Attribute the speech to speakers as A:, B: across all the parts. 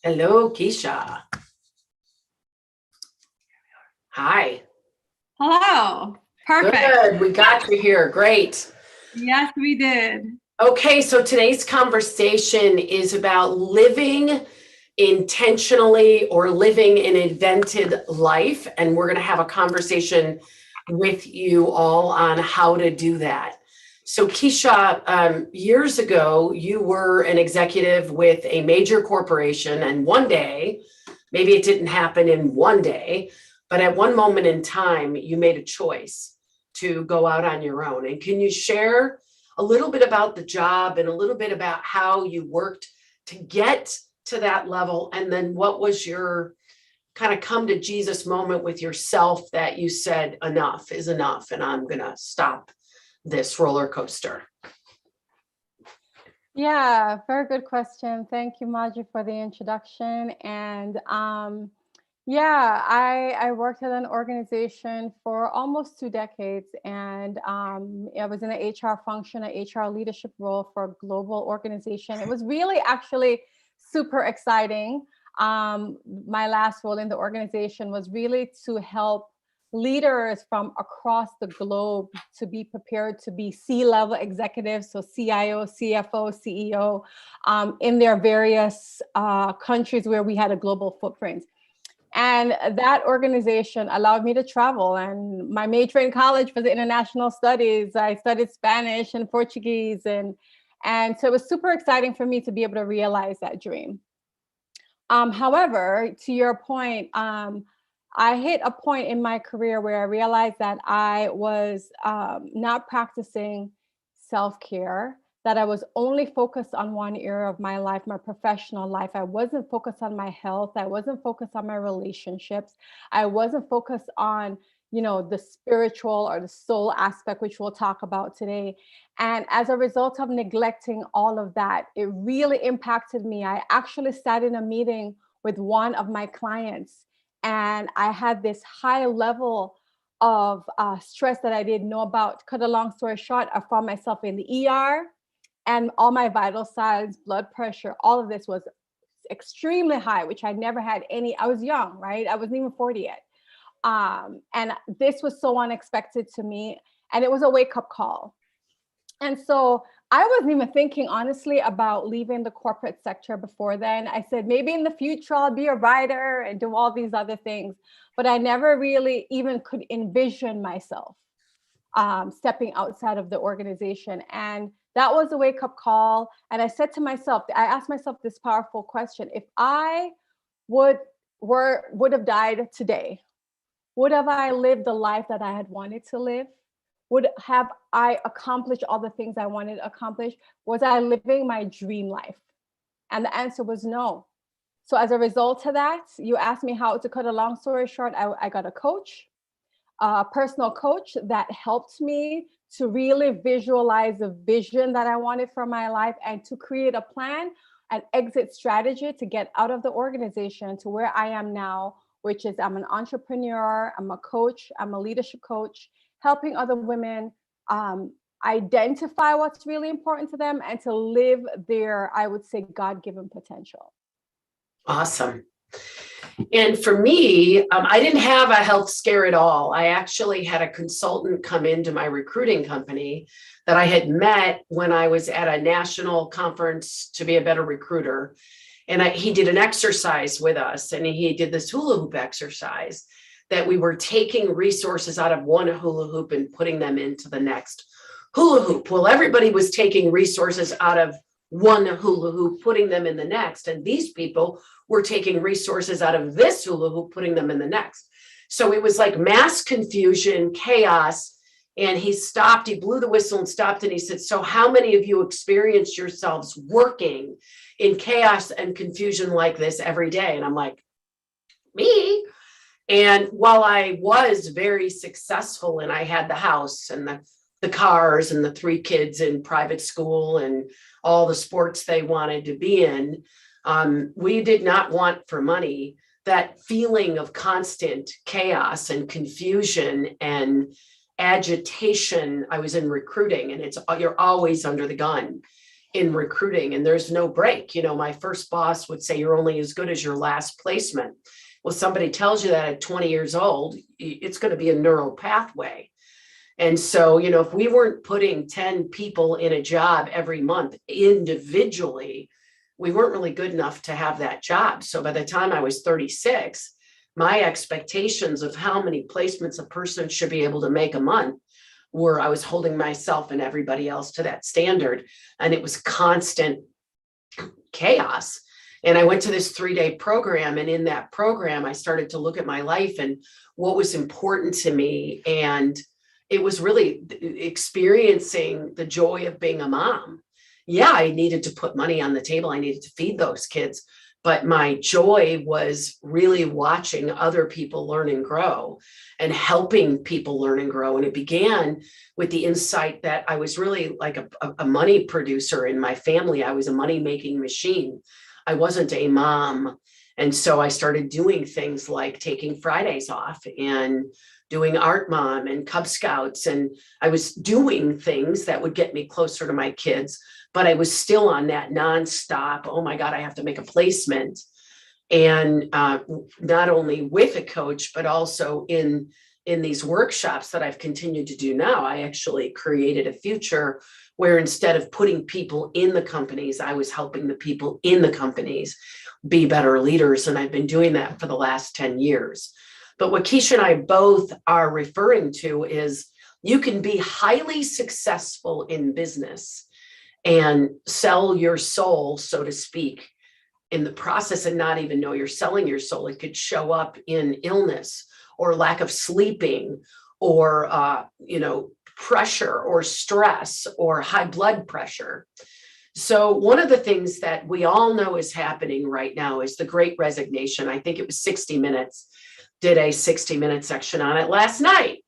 A: Hello, Keisha. Hi.
B: Hello. Perfect.
A: Good. We got you here. Great.
B: Yes, we did.
A: Okay, so today's conversation is about living intentionally or living an invented life. And we're going to have a conversation with you all on how to do that. So, Keisha, years ago, you were an executive with a major corporation, and one day, maybe it didn't happen in one day, but at one moment in time, you made a choice to go out on your own. And can you share a little bit about the job and a little bit about how you worked to get to that level? And then what was your kind of come to Jesus moment with yourself that you said, enough is enough, and I'm going to stop this roller coaster?
C: Yeah, very good question. Thank you, Maji, for the introduction. And yeah, I worked at an organization for almost 2 decades, and I was in an HR function, an HR leadership role for a global organization. It was really actually super exciting. My last role in the organization was really to help leaders from across the globe to be prepared to be C-level executives, so CIO, CFO, CEO, in their various countries where we had a global footprint. And that organization allowed me to travel. And my major in college was international studies. I studied Spanish and Portuguese. And so it was super exciting for me to be able to realize that dream. However, to your point, I hit a point in my career where I realized that I was not practicing self-care, that I was only focused on one area of my life, my professional life. I wasn't focused on my health. I wasn't focused on my relationships. I wasn't focused on, the spiritual or the soul aspect, which we'll talk about today. And as a result of neglecting all of that, it really impacted me. I actually sat in a meeting with one of my clients, and I had this high level of stress that I didn't know about. Cut a long story short, I found myself in the ER, and all my vital signs, blood pressure, all of this was extremely high, which I never had any. I was young, right? I wasn't even 40 yet. And this was so unexpected to me. And it was a wake-up call. And so I wasn't even thinking, honestly, about leaving the corporate sector before then. I said, maybe in the future, I'll be a writer and do all these other things. But I never really even could envision myself stepping outside of the organization. And that was a wake-up call. And I said to myself, I asked myself this powerful question: if I would have died today, would have I lived the life that I had wanted to live? Would have I accomplished all the things I wanted to accomplish? Was I living my dream life? And the answer was no. So as a result of that, you asked me how to cut a long story short, I got a coach, a personal coach that helped me to really visualize the vision that I wanted for my life and to create a plan, an exit strategy to get out of the organization to where I am now, which is I'm an entrepreneur, I'm a coach, I'm a leadership coach, helping other women identify what's really important to them and to live their, I would say, God-given potential.
A: Awesome. And for me, I didn't have a health scare at all. I actually had a consultant come into my recruiting company that I had met when I was at a national conference to be a better recruiter. And he did an exercise with us, and he did this hula hoop exercise that we were taking resources out of one hula hoop and putting them into the next hula hoop. Well, everybody was taking resources out of one hula hoop, putting them in the next. And these people were taking resources out of this hula hoop, putting them in the next. So it was like mass confusion, chaos. And he stopped, he blew the whistle and stopped. And he said, so how many of you experience yourselves working in chaos and confusion like this every day? And I'm like, me. And while I was very successful and I had the house and the cars and the 3 kids in private school and all the sports they wanted to be in, we did not want for money that feeling of constant chaos and confusion and agitation. I was in recruiting, and you're always under the gun. in recruiting, and there's no break. You know, my first boss would say, you're only as good as your last placement. Well, somebody tells you that at 20 years old, it's going to be a neural pathway. And so, you know, if we weren't putting 10 people in a job every month individually, we weren't really good enough to have that job. So by the time I was 36, my expectations of how many placements a person should be able to make a month were, I was holding myself and everybody else to that standard. And it was constant chaos. And I went to this 3-day program. And in that program, I started to look at my life and what was important to me. And it was really experiencing the joy of being a mom. Yeah, I needed to put money on the table. I needed to feed those kids. But my joy was really watching other people learn and grow and helping people learn and grow. And it began with the insight that I was really like a money producer in my family. I was a money-making machine. I wasn't a mom. And so I started doing things like taking Fridays off and doing Art Mom and Cub Scouts. And I was doing things that would get me closer to my kids, but I was still on that nonstop, oh my God, I have to make a placement. And not only with a coach, but also in these workshops that I've continued to do now, I actually created a future where instead of putting people in the companies, I was helping the people in the companies be better leaders. And I've been doing that for the last 10 years. But what Keisha and I both are referring to is you can be highly successful in business and sell your soul, so to speak, in the process and not even know you're selling your soul. It could show up in illness or lack of sleeping or, pressure or stress or high blood pressure. So one of the things that we all know is happening right now is the Great Resignation. I think it was 60 Minutes did a 60-minute section on it last night.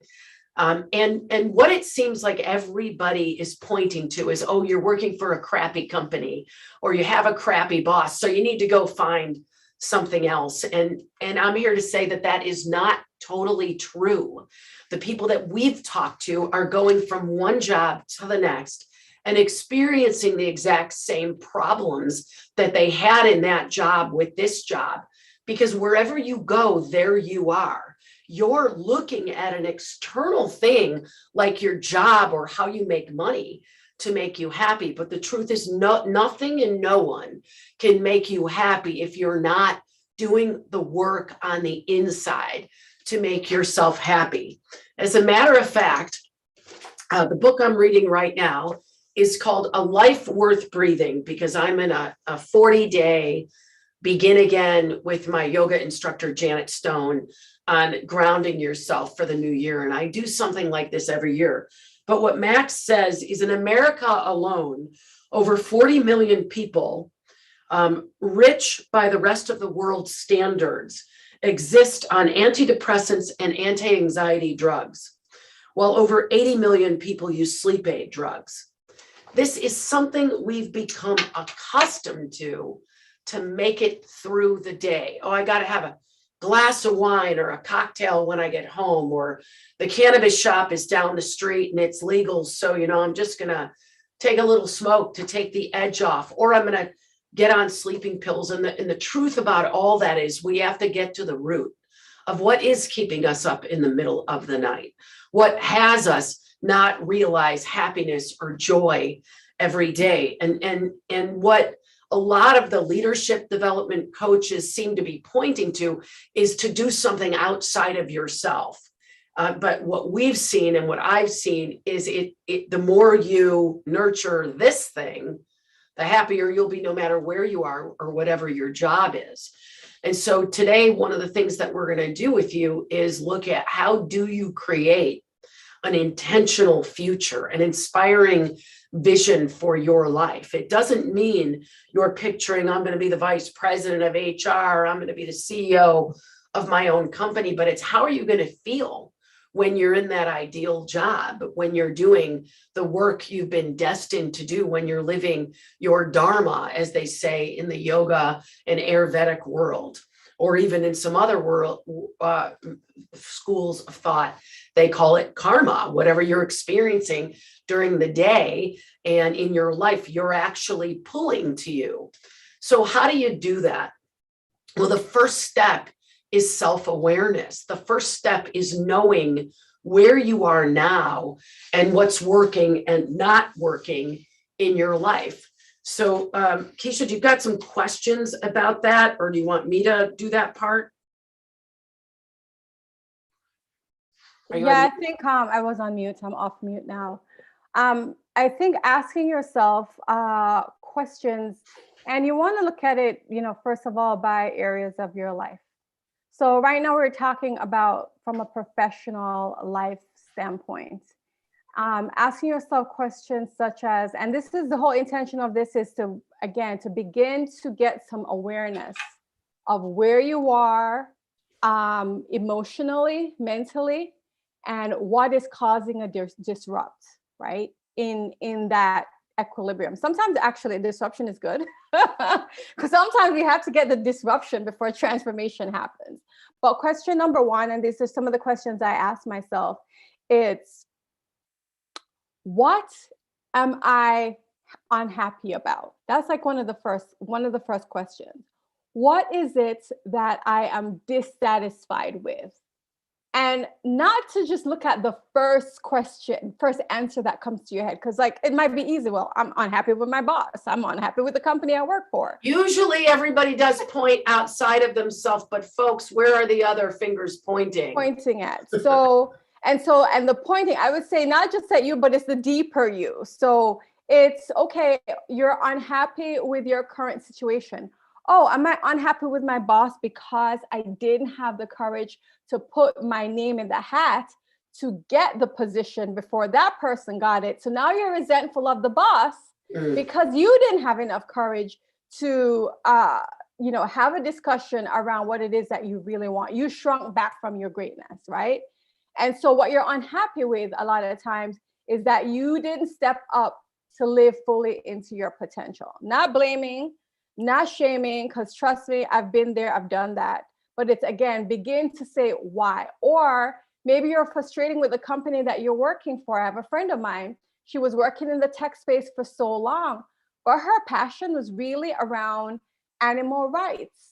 A: And what it seems like everybody is pointing to is, oh, you're working for a crappy company or you have a crappy boss, so you need to go find something else. And I'm here to say that that is not totally true. The people that we've talked to are going from one job to the next and experiencing the exact same problems that they had in that job with this job. Because wherever you go, there you are. You're looking at an external thing like your job or how you make money to make you happy. But the truth is nothing and no one can make you happy if you're not doing the work on the inside to make yourself happy. As a matter of fact, the book I'm reading right now is called A Life Worth Breathing, because I'm in a 40-day begin again with my yoga instructor, Janet Stone, on grounding yourself for the new year. And I do something like this every year. But what Max says is in America alone, over 40 million people, rich by the rest of the world's standards, exist on antidepressants and anti-anxiety drugs, while over 80 million people use sleep aid drugs. This is something we've become accustomed to make it through the day. Oh, I got to have a glass of wine or a cocktail when I get home, or the cannabis shop is down the street and it's legal. So, I'm just going to take a little smoke to take the edge off, or I'm going to get on sleeping pills. And the truth about all that is we have to get to the root of what is keeping us up in the middle of the night, what has us not realize happiness or joy every day. And what a lot of the leadership development coaches seem to be pointing to is to do something outside of yourself. But what we've seen and what I've seen is the more you nurture this thing, the happier you'll be no matter where you are or whatever your job is. And so today, one of the things that we're going to do with you is look at how do you create an intentional future, an inspiring vision for your life. It doesn't mean you're picturing, I'm going to be the vice president of HR, I'm going to be the CEO of my own company, but it's how are you going to feel when you're in that ideal job, when you're doing the work you've been destined to do, when you're living your dharma, as they say in the yoga and Ayurvedic world. or even in some other world schools of thought, they call it karma. Whatever you're experiencing during the day and in your life, you're actually pulling to you. So how do you do that? Well, the first step is self-awareness. The first step is knowing where you are now and what's working and not working in your life. So, Keisha, do you got some questions about that, or do you want me to do that part?
C: Yeah, I think I was on mute. I'm off mute now. I think asking yourself questions, and you want to look at it, first of all, by areas of your life. So right now we're talking about from a professional life standpoint. Asking yourself questions such as, and this is the whole intention of this, is to, again, to begin to get some awareness of where you are emotionally, mentally, and what is causing a disrupt, right? In that equilibrium. Sometimes actually disruption is good because sometimes we have to get the disruption before transformation happens. But question number one, and these are some of the questions I ask myself, it's, what am I unhappy about? That's like one of the first questions. What is it that I am dissatisfied with? And not to just look at the first answer that comes to your head, because like it might be easy. Well, I'm unhappy with my boss. I'm unhappy with the company I work for.
A: Usually everybody does point outside of themselves, but folks, where are the other fingers pointing?
C: Pointing at. And the pointing, I would say not just at you, but it's the deeper you. So it's okay, you're unhappy with your current situation. Oh, am I unhappy with my boss because I didn't have the courage to put my name in the hat to get the position before that person got it? So now you're resentful of the boss because you didn't have enough courage to have a discussion around what it is that you really want. You shrunk back from your greatness, right? And so what you're unhappy with a lot of times is that you didn't step up to live fully into your potential. Not blaming, not shaming, because trust me, I've been there, I've done that. But it's, again, begin to say why. Or maybe you're frustrating with the company that you're working for. I have a friend of mine, she was working in the tech space for so long, but her passion was really around animal rights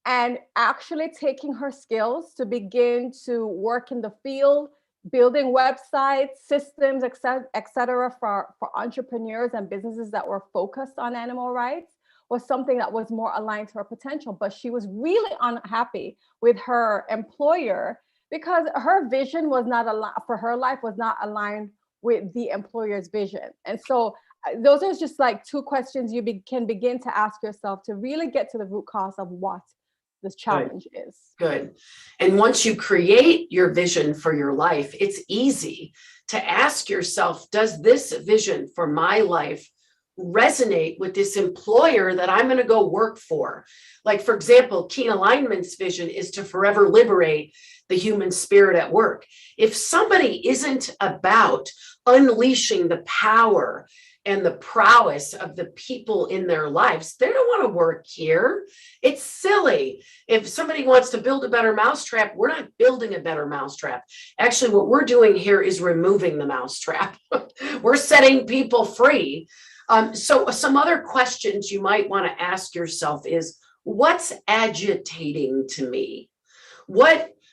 C: and actually taking her skills to begin to work in the field, building websites, systems, et cetera, for entrepreneurs and businesses that were focused on animal rights, was something that was more aligned to her potential. But she was really unhappy with her employer because her vision was not aligned, for her life was not aligned with the employer's vision. And so those are just like two questions you can begin to ask yourself to really get to the root cause of what this challenge is.
A: Good. And once you create your vision for your life, it's easy to ask yourself, does this vision for my life resonate with this employer that I'm going to go work for? Like, for example, Keen Alignment's vision is to forever liberate the human spirit at work. If somebody isn't about unleashing the power and the prowess of the people in their lives, they don't want to work here. It's silly. If somebody wants to build a better mousetrap, we're not building a better mousetrap. Actually, what we're doing here is removing the mousetrap. We're setting people free. So some other questions you might want to ask yourself is, what's agitating to me?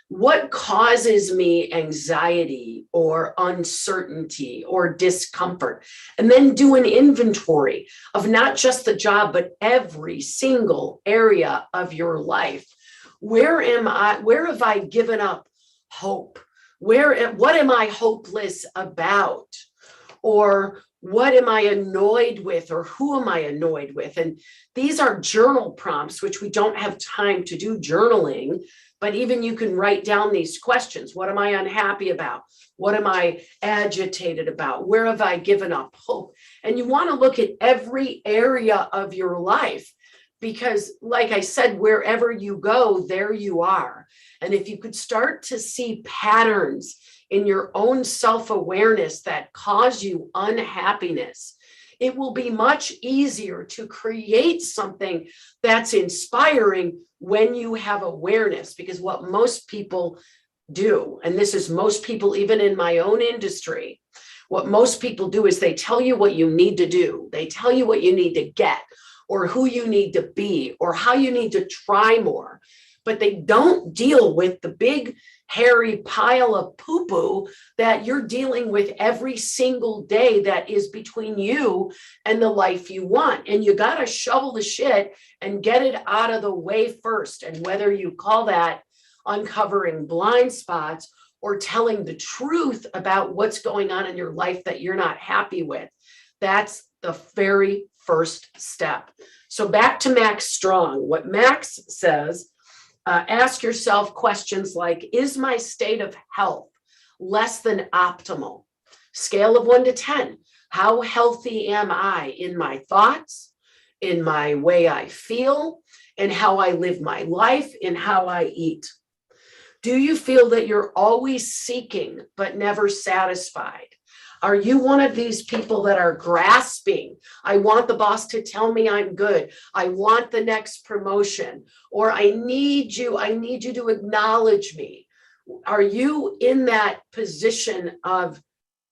A: What causes me anxiety or uncertainty or discomfort? And then do an inventory of not just the job, but every single area of your life. Where have I given up hope? What am I hopeless about? Or what am I annoyed with, or who am I annoyed with? And these are journal prompts, which we don't have time to do journaling, but even you can write down these questions. What am I unhappy about? What am I agitated about? Where have I given up hope? And you want to look at every area of your life, because like I said, wherever you go, there you are. And if you could start to see patterns in your own self-awareness that cause you unhappiness, It will be much easier to create something that's inspiring when you have awareness, because what most people do, and this is most people, even in my own industry, what most people do is they tell you what you need to do. They tell you what you need to get, or who you need to be, or how you need to try more. But they don't deal with the big, hairy pile of poo-poo that you're dealing with every single day that is between you and the life you want. And you got to shovel the shit and get it out of the way first. And whether you call that uncovering blind spots or telling the truth about what's going on in your life that you're not happy with, that's the very first step. So back to Max Strong. What Max says, ask yourself questions like, is my state of health less than optimal? Scale of 1 to 10. How healthy am I in my thoughts, in my way I feel, in how I live my life, in how I eat? Do you feel that you're always seeking but never satisfied? Are you one of these people that are grasping? I want the boss to tell me I'm good. I want the next promotion, or I need you to acknowledge me. Are you in that position of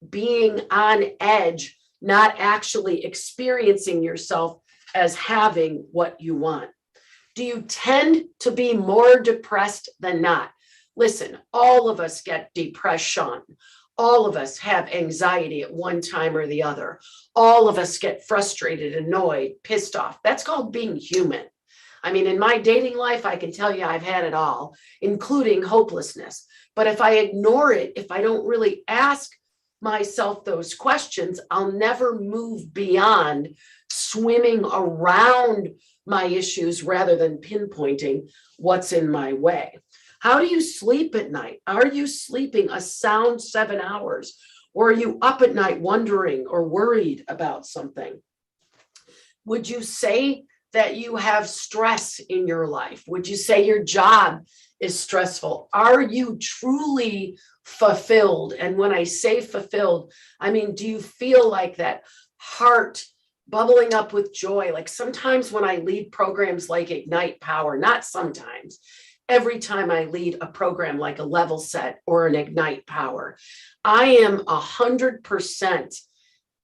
A: being on edge, not actually experiencing yourself as having what you want? Do you tend to be more depressed than not? Listen, all of us get depression. All of us have anxiety at one time or the other. All of us get frustrated, annoyed, pissed off. That's called being human. I mean, in my dating life, I can tell you I've had it all, including hopelessness. But if I ignore it, if I don't really ask myself those questions, I'll never move beyond swimming around my issues rather than pinpointing what's in my way. How do you sleep at night? Are you sleeping a sound 7 hours? Or are you up at night wondering or worried about something? Would you say that you have stress in your life? Would you say your job is stressful? Are you truly fulfilled? And when I say fulfilled, I mean, do you feel like that heart bubbling up with joy? Like sometimes when I lead programs like Ignite Power, not sometimes, every time I lead a program like a Level Set or an Ignite Power, I am 100%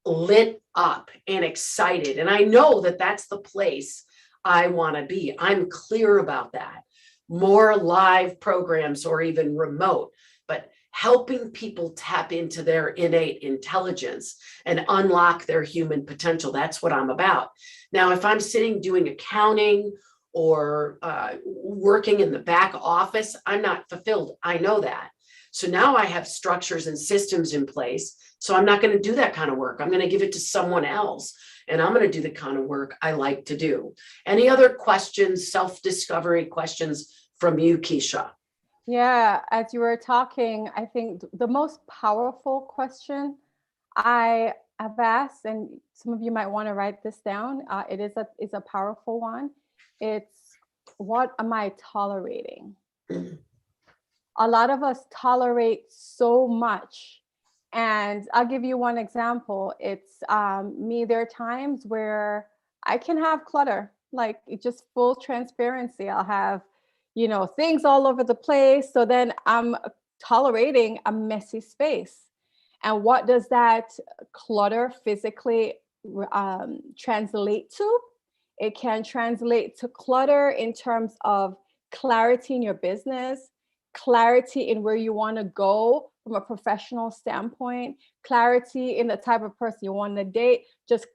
A: lit up and excited. And I know that that's the place I want to be. I'm clear about that. More live programs or even remote, but helping people tap into their innate intelligence and unlock their human potential. That's what I'm about. Now, if I'm sitting doing accounting or working in the back office, I'm not fulfilled. I know that. So now I have structures and systems in place. So I'm not going to do that kind of work. I'm going to give it to someone else. And I'm going to do the kind of work I like to do. Any other questions, self-discovery questions from you, Keisha?
C: Yeah, as you were talking, I think the most powerful question I have asked, and some of you might want to write this down, it's a powerful one. It's, what am I tolerating? A lot of us tolerate so much. And I'll give you one example. It's me, there are times where I can have clutter, like just full transparency. I'll have, things all over the place. So then I'm tolerating a messy space. And what does that clutter physically translate to? It can translate to clutter in terms of clarity in your business, clarity in where you want to go from a professional standpoint, clarity in the type of person you want to date, just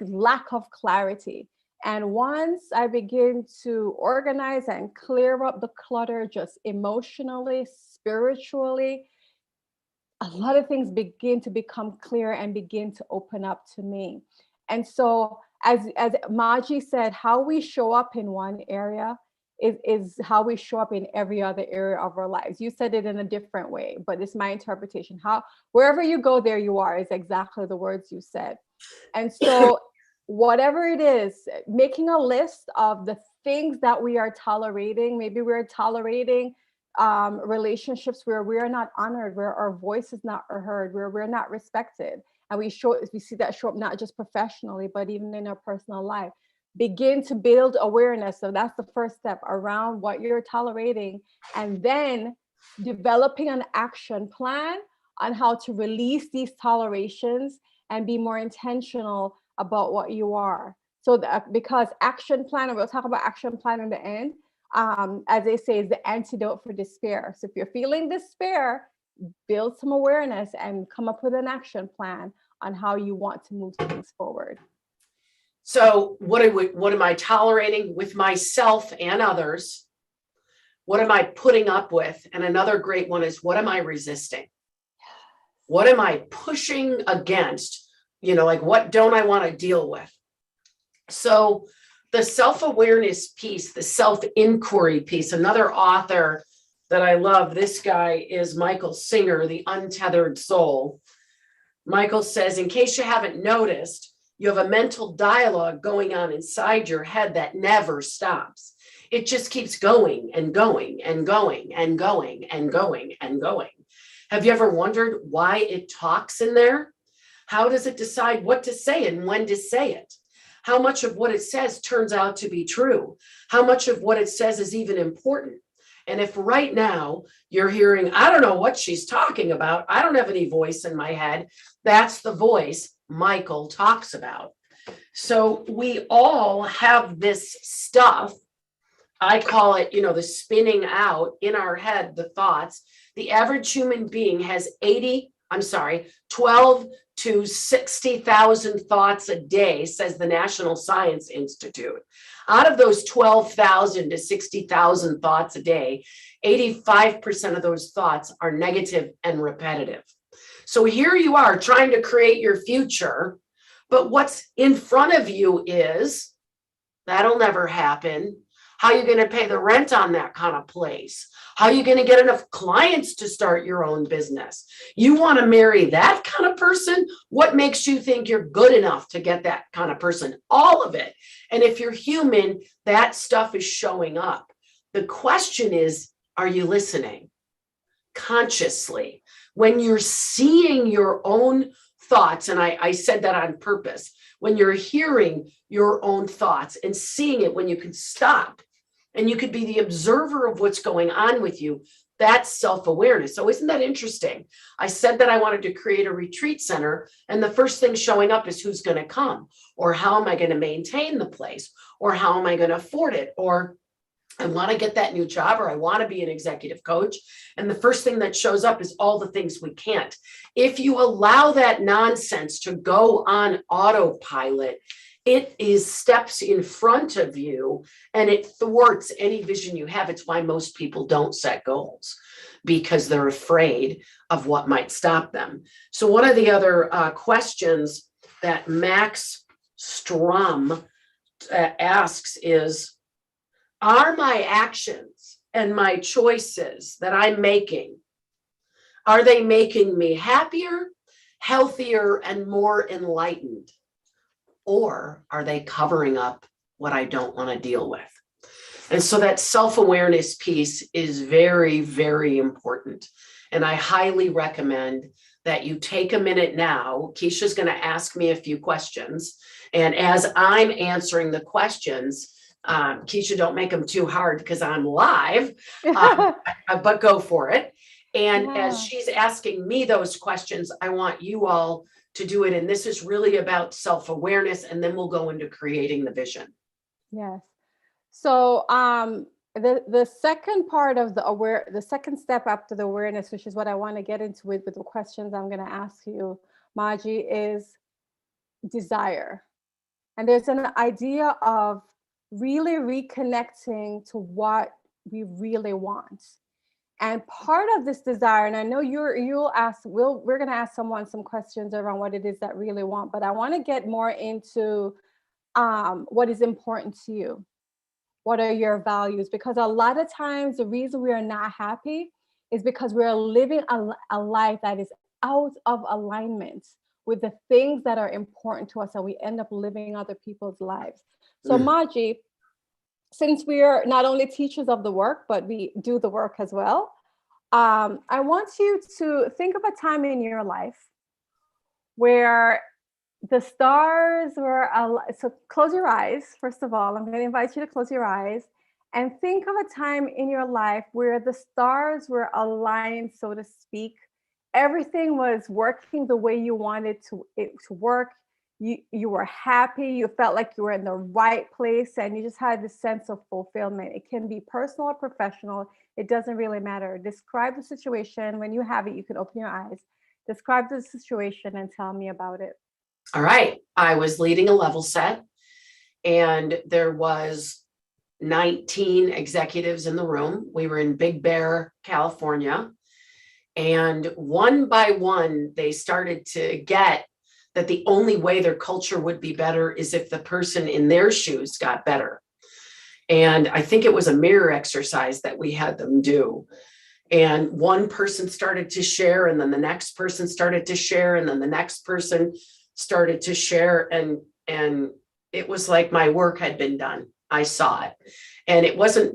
C: lack of clarity. And once I begin to organize and clear up the clutter, just emotionally, spiritually, a lot of things begin to become clear and begin to open up to me. And so as Maji said, how we show up in one area is how we show up in every other area of our lives. You said it in a different way, but it's my interpretation. Wherever you go, there you are, is exactly the words you said. And so whatever it is, making a list of the things that we are tolerating. Maybe we're tolerating relationships where we are not honored, where our voice is not heard, where we're not respected. And we see that show up not just professionally, but even in our personal life. Begin to build awareness. So that's the first step around what you're tolerating, and then developing an action plan on how to release these tolerations and be more intentional about what you are. So that, because action plan, and we'll talk about action plan in the end, as they say, is the antidote for despair. So if you're feeling despair, build some awareness and come up with an action plan on how you want to move things forward.
A: So what am I tolerating with myself and others? What am I putting up with? And another great one is, what am I resisting? What am I pushing against? Like, what don't I want to deal with? So the self-awareness piece, the self-inquiry piece, another author that I love, this guy is Michael Singer, The Untethered Soul. Michael says, in case you haven't noticed, you have a mental dialogue going on inside your head that never stops. It just keeps going and going and going and going and going and going. Have you ever wondered why it talks in there? How does it decide what to say and when to say it? How much of what it says turns out to be true? How much of what it says is even important? And if right now you're hearing, I don't know what she's talking about, I don't have any voice in my head, that's the voice Michael talks about. So we all have this stuff. I call it, the spinning out in our head, the thoughts. The average human being has 12 to 60,000 thoughts a day, says the National Science Institute. Out of those 12,000 to 60,000 thoughts a day, 85% of those thoughts are negative and repetitive. So here you are trying to create your future, but what's in front of you is, that'll never happen. How are you going to pay the rent on that kind of place? How are you going to get enough clients to start your own business? You want to marry that kind of person? What makes you think you're good enough to get that kind of person? All of it. And if you're human, that stuff is showing up. The question is, are you listening consciously? When you're seeing your own thoughts, and I said that on purpose, when you're hearing your own thoughts and seeing it, when you can stop and you could be the observer of what's going on with you, that's self-awareness. So isn't that interesting? I said that I wanted to create a retreat center, and the first thing showing up is who's going to come, or how am I going to maintain the place, or how am I going to afford it, or I want to get that new job, or I want to be an executive coach. And the first thing that shows up is all the things we can't. If you allow that nonsense to go on autopilot, it is steps in front of you and it thwarts any vision you have. It's why most people don't set goals, because they're afraid of what might stop them. So one of the other questions that Max Strum asks is, are my actions and my choices that I'm making, are they making me happier, healthier, and more enlightened? Or are they covering up what I don't want to deal with? And so that self-awareness piece is very, very important. And I highly recommend that you take a minute now. Keisha's going to ask me a few questions. And as I'm answering the questions, Keisha, don't make them too hard because I'm live, but go for it. And as she's asking me those questions, I want you all to do it. And this is really about self-awareness, and then we'll go into creating the vision.
C: Yes. So the second part of the second step after the awareness, which is what I want to get into with the questions I'm going to ask you, Maji, is desire. And there's an idea of really reconnecting to what we really want. And part of this desire, and I know we're going to ask someone some questions around what it is that really want, but I want to get more into what is important to you. What are your values? Because a lot of times the reason we are not happy is because we're living a life that is out of alignment with the things that are important to us, and we end up living other people's lives. So Maji, since we are not only teachers of the work, but we do the work as well, I want you to think of a time in your life where the stars were, so close your eyes. First of all, I'm going to invite you to close your eyes and think of a time in your life where the stars were aligned, so to speak. Everything was working the way you wanted it to work. You were happy, you felt like you were in the right place, and you just had this sense of fulfillment. It can be personal or professional. It doesn't really matter. Describe the situation. When you have it, you can open your eyes. Describe the situation and tell me about it.
A: All right. I was leading a level set, and there was 19 executives in the room. We were in Big Bear, California. And one by one, they started to get that the only way their culture would be better is if the person in their shoes got better. And I think it was a mirror exercise that we had them do. And one person started to share, and then the next person started to share, and then the next person started to share. And it was like my work had been done. I saw it. And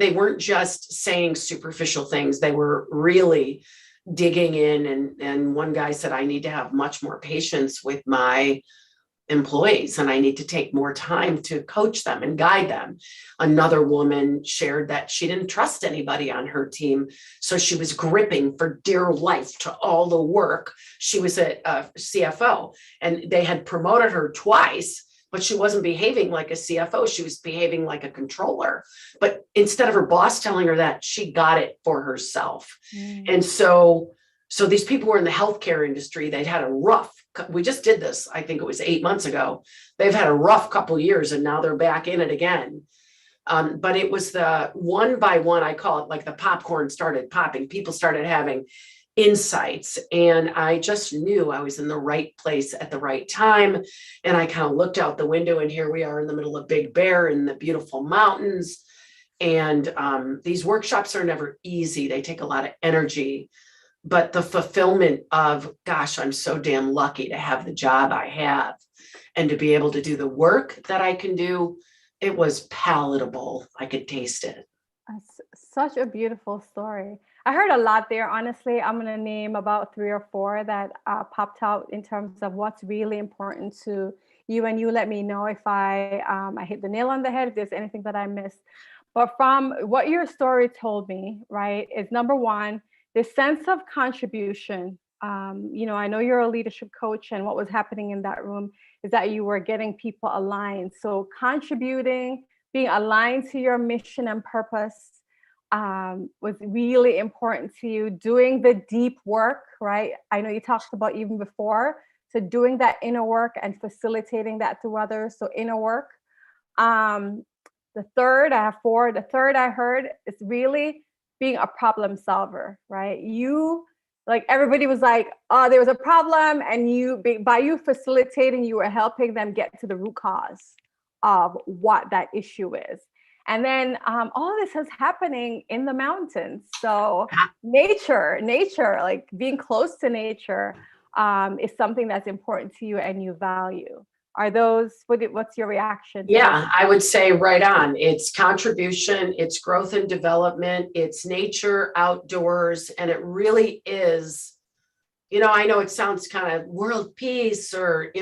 A: they weren't just saying superficial things. They were really digging in. And one guy said, I need to have much more patience with my employees, and I need to take more time to coach them and guide them. Another woman shared that she didn't trust anybody on her team, so she was gripping for dear life to all the work. She was a CFO, and they had promoted her twice, but she wasn't behaving like a CFO. She was behaving like a controller. But instead of her boss telling her that, she got it for herself. And so these people were in the healthcare industry. They'd had a rough, we just did this, I think it was 8 months ago. They've had a rough couple of years, and now they're back in it again. But it was the one by one, I call it like the popcorn started popping. People started having insights, and I just knew I was in the right place at the right time. And I kind of looked out the window, and here we are in the middle of Big Bear in the beautiful mountains. And these workshops are never easy. They take a lot of energy. But the fulfillment of, gosh, I'm so damn lucky to have the job I have and to be able to do the work that I can do, it was palatable. I could taste it.
C: That's such a beautiful story. I heard a lot there. Honestly, I'm going to name about 3 or 4 that popped out in terms of what's really important to you. And you let me know if I hit the nail on the head, if there's anything that I missed. But from what your story told me, right, is number one, the sense of contribution. I know you're a leadership coach, and what was happening in that room is that you were getting people aligned. So contributing, being aligned to your mission and purpose was really important to you. Doing the deep work, right? I know you talked about even before. So doing that inner work and facilitating that to others. So inner work. The third, I have 4. The third I heard is really being a problem solver, right? You, like, everybody was like, oh, there was a problem, and by you facilitating, you were helping them get to the root cause of what that issue is. And then all this is happening in the mountains. So nature, like being close to nature is something that's important to you and you value. Are those, what's your reaction?
A: Yeah, I would say right on. It's contribution, it's growth and development, it's nature, outdoors, and it really is, I know it sounds kind of world peace or,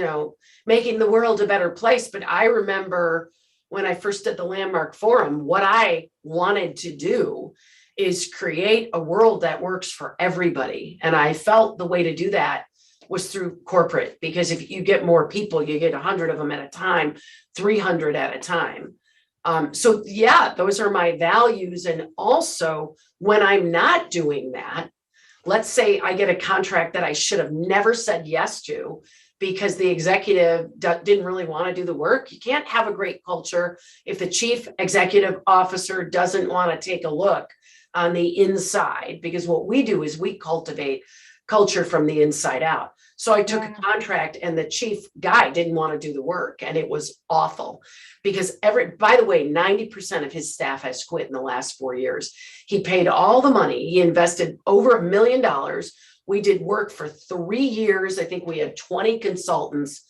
A: making the world a better place, but I remember when I first did the Landmark Forum, what I wanted to do is create a world that works for everybody. And I felt the way to do that was through corporate, because if you get more people, you get 100 of them at a time, 300 at a time. So yeah, those are my values. And also when I'm not doing that, let's say I get a contract that I should have never said yes to because the executive didn't really want to do the work. You can't have a great culture if the chief executive officer doesn't want to take a look on the inside, because what we do is we cultivate culture from the inside out. So I took a contract, and the chief guy didn't want to do the work, and it was awful because by the way, 90% of his staff has quit in the last 4 years. He paid all the money. He invested over $1 million. We did work for 3 years. I think we had 20 consultants,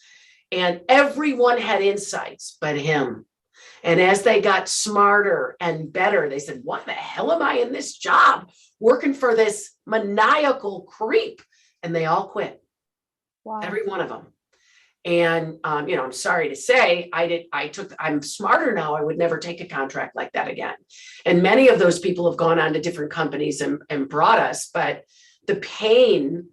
A: and everyone had insights but him. And as they got smarter and better, they said, why the hell am I in this job working for this maniacal creep? And they all quit.
C: Wow.
A: Every one of them. And, I'm sorry to say, I'm smarter now. I would never take a contract like that again. And many of those people have gone on to different companies and brought us, but the pain,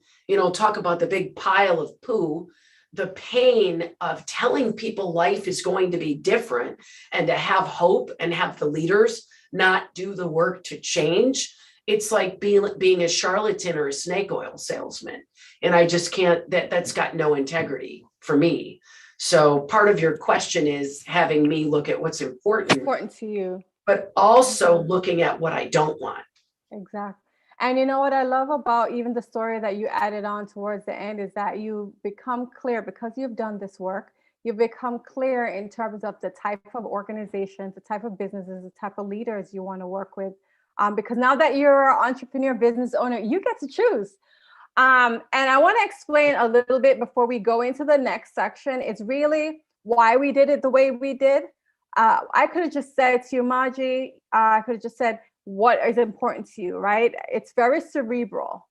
A: talk about the big pile of poo, the pain of telling people life is going to be different and to have hope and have the leaders not do the work to change. It's like being a charlatan or a snake oil salesman. And I just can't, that's got no integrity for me. So part of your question is having me look at what's important
C: to you,
A: but also looking at what I don't want.
C: Exactly. And you know what I love about even the story that you added on towards the end is that you become clear because you've done this work. You've become clear in terms of the type of organizations, the type of businesses, the type of leaders you want to work with. Because now that you're an entrepreneur, business owner, you get to choose. And I want to explain a little bit before we go into the next section. It's really why we did it the way we did. I could have just said to you, Maji, I could have just said, what is important to you, right? It's very cerebral,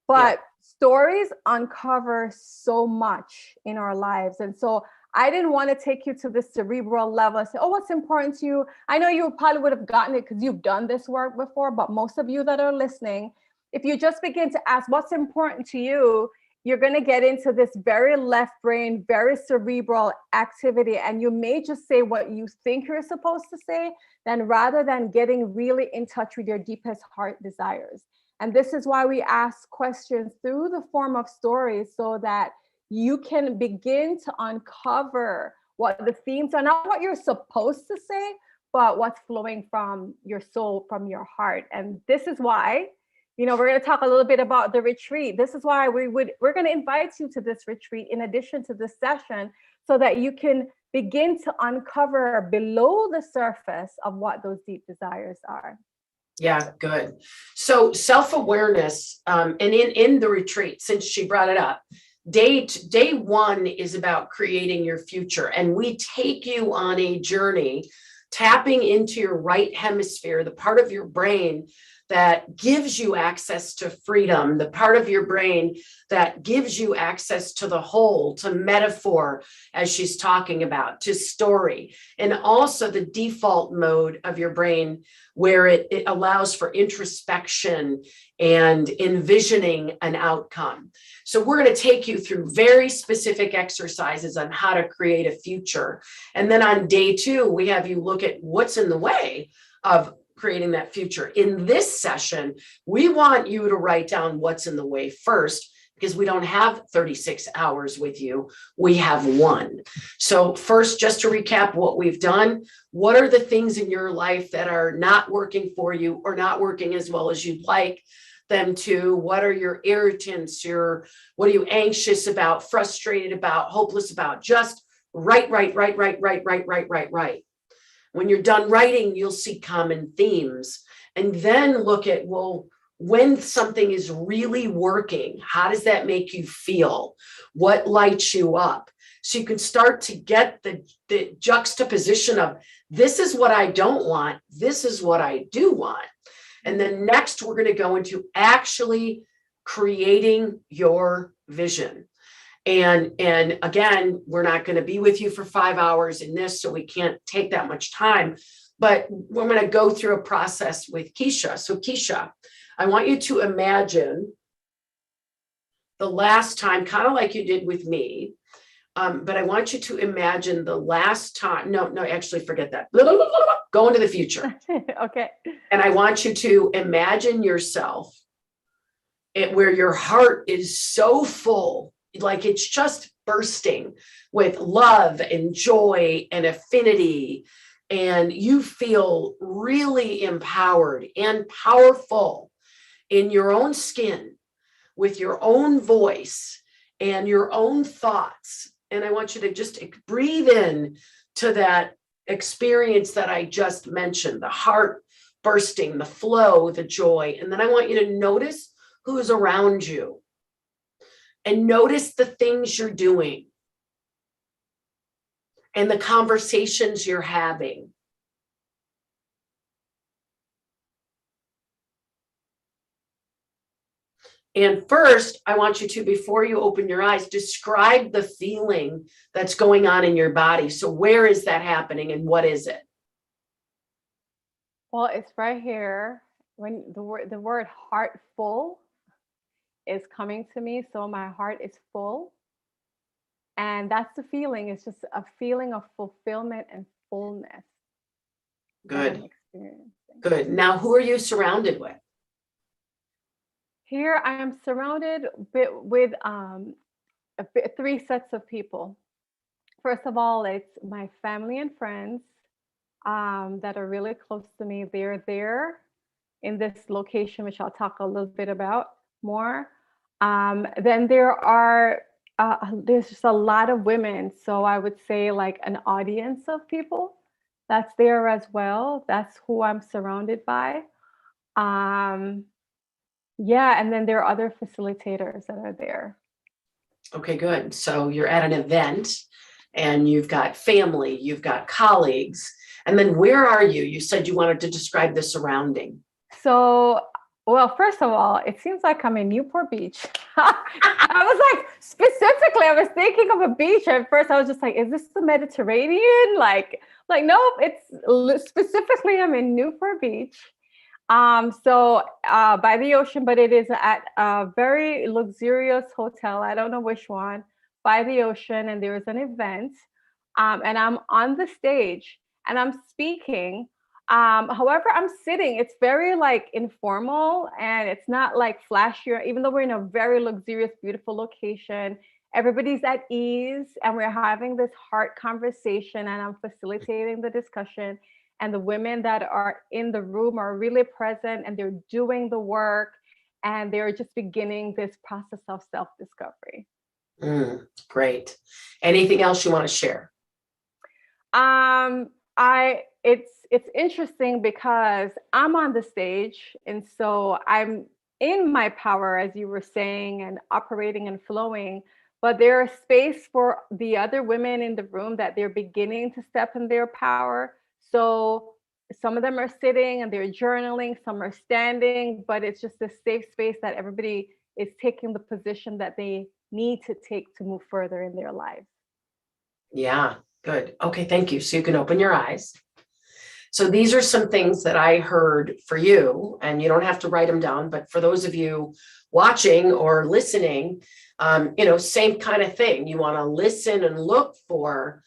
C: but stories uncover so much in our lives. And so I didn't want to take you to the cerebral level and say, oh, what's important to you? I know you probably would have gotten it because you've done this work before, but most of you that are listening, if you just begin to ask what's important to you, you're going to get into this very left brain, very cerebral activity. And you may just say what you think you're supposed to say, then rather than getting really in touch with your deepest heart desires. And this is why we ask questions through the form of stories so that you can begin to uncover what the themes are, not what you're supposed to say, but what's flowing from your soul, from your heart. And this is why, we're going to talk a little bit about the retreat. This is why we're going to invite you to this retreat in addition to this session so that you can begin to uncover below the surface of what those deep desires are.
A: Yeah, good. So self-awareness, and in the retreat, since she brought it up, day one is about creating your future. And we take you on a journey, tapping into your right hemisphere, the part of your brain that gives you access to freedom, the part of your brain that gives you access to the whole, to metaphor, as she's talking about, to story, and also the default mode of your brain where it allows for introspection and envisioning an outcome. So we're going to take you through very specific exercises on how to create a future. And then on day two, we have you look at what's in the way of creating that future. In this session, we want you to write down what's in the way first, because we don't have 36 hours with you. We have one. So first, just to recap what we've done, what are the things in your life that are not working for you or not working as well as you'd like them to? What are your irritants? What are you anxious about, frustrated about, hopeless about? Just write. When you're done writing, you'll see common themes, and then look at, well, when something is really working, how does that make you feel? What lights you up? So you can start to get the juxtaposition of, this is what I don't want, this is what I do want. And then next, we're going to go into actually creating your vision. And again, we're not going to be with you for 5 hours in this, so we can't take that much time. But we're going to go through a process with Keisha. So Keisha, I want you to imagine the last time, kind of like you did with me, but I want you to imagine the last time. No, actually forget that. Go into the future.
C: Okay.
A: And I want you to imagine yourself where your heart is so full, like it's just bursting with love and joy and affinity, and you feel really empowered and powerful in your own skin with your own voice and your own thoughts. And I want you to just breathe in to that experience that I just mentioned, the heart bursting, the flow, the joy. And then I want you to notice who's around you. And notice the things you're doing and the conversations you're having. And first, I want you to, before you open your eyes, describe the feeling that's going on in your body. So where is that happening and what is it?
C: Well, it's right here. When the word heartful is coming to me, so my heart is full. And that's the feeling. It's just a feeling of fulfillment and fullness that I'm
A: Good,
C: experiencing.
A: good. Now, who are you surrounded with?
C: Here I am surrounded with three sets of people. First of all, it's my family and friends that are really close to me. They're there in this location, which I'll talk a little bit about more. Then there's just a lot of women. So I would say like an audience of people that's there as well. That's who I'm surrounded by. Yeah, and then there are other facilitators that are there.
A: Okay, good. So you're at an event and you've got family, you've got colleagues, and then where are you? You said you wanted to describe the surrounding.
C: So, well, first of all, it seems like I'm in Newport Beach. I was like, specifically, I was thinking of a beach. At first, I was just like, is this the Mediterranean? Nope, it's specifically, I'm in Newport Beach. By the ocean, but it is at a very luxurious hotel. I don't know which one, by the ocean, and there is an event. And I'm on the stage and I'm speaking. However, I'm sitting. It's very like informal and it's not like flashy, even though we're in a very luxurious, beautiful location. Everybody's at ease and we're having this heart conversation and I'm facilitating the discussion. And the women that are in the room are really present and they're doing the work and they're just beginning this process of self-discovery.
A: Great. Anything else you want to share?
C: It's interesting because I'm on the stage and so I'm in my power, as you were saying, and operating and flowing, but there's space for the other women in the room that they're beginning to step in their power. So some of them are sitting and they're journaling, some are standing, but it's just a safe space that everybody is taking the position that they need to take to move further in their lives.
A: Yeah, good. Okay, thank you. So you can open your eyes. So these are some things that I heard for you, and you don't have to write them down, but for those of you watching or listening, same kind of thing. You want to listen and look for